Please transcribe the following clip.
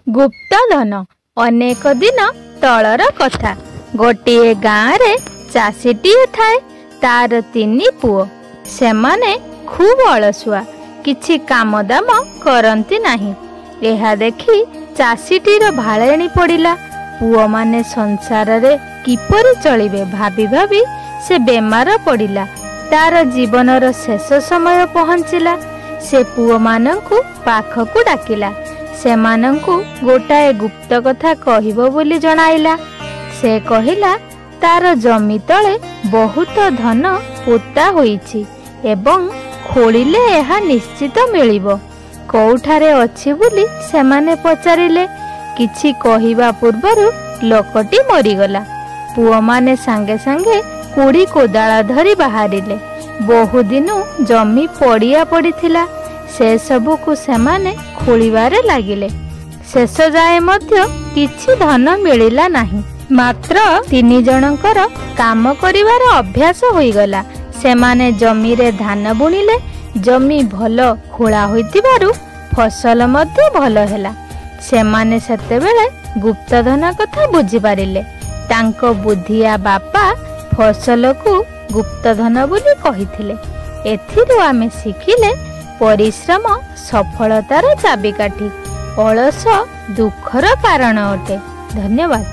गुप्तधन अनेक दिन तलर कथा। गोटे गाँव रे चाषीटीए थाए, तार 3 पुओ। सेमाने खूब अलसुआ, किछि काम दाम करंती नाही। एहा देखी चाषीटीर भाळेणी पड़िला। पुओ माने संसार रे किपरि चलिबे भाबी भाबी से बेमार पड़िला। तार जीवनर शेष समय पहुँचिला। से पुओ मानंकु पाखकु डाकिला। सेमानंकु गोटाए गुप्त कथा कहिबो बोली जणाइला। से कहिला, तार जमी तले बहुत धन पोता होईछि एवं खोलिले एहा निश्चित मिलिबो। कोउठारे अछि बोली सेमाने पचारिले। किछि कहिबा पूर्वरु लोकटी मरिगला। पुओ माने सांगे सांगे कुड़ी कोदाळ धरी बाहरिले। बहु दिनु जमी पड़िया पड़िथिला। से सबु को सेमाने खोलिबारे लागिले। शेष जाए मध्य किछि धन मिलिला नाही। मात्र 3 जनकर काम करिवार अभ्यास होईगला। सेमाने जमी रे धान बुणिले। जमी भलो खोला होइतिबारु फसल मध्य भलो हेला। सेमाने सेतेबेले गुप्तधन कथा बुझी पारिले। तांको बुद्धिया बापा फसल को गुप्तधन बोली कहिथिले। एथिरु आमे शिखिले परिश्रम सफलतार चाबिकाठी, अलस दुखर कारण अटे। धन्यवाद।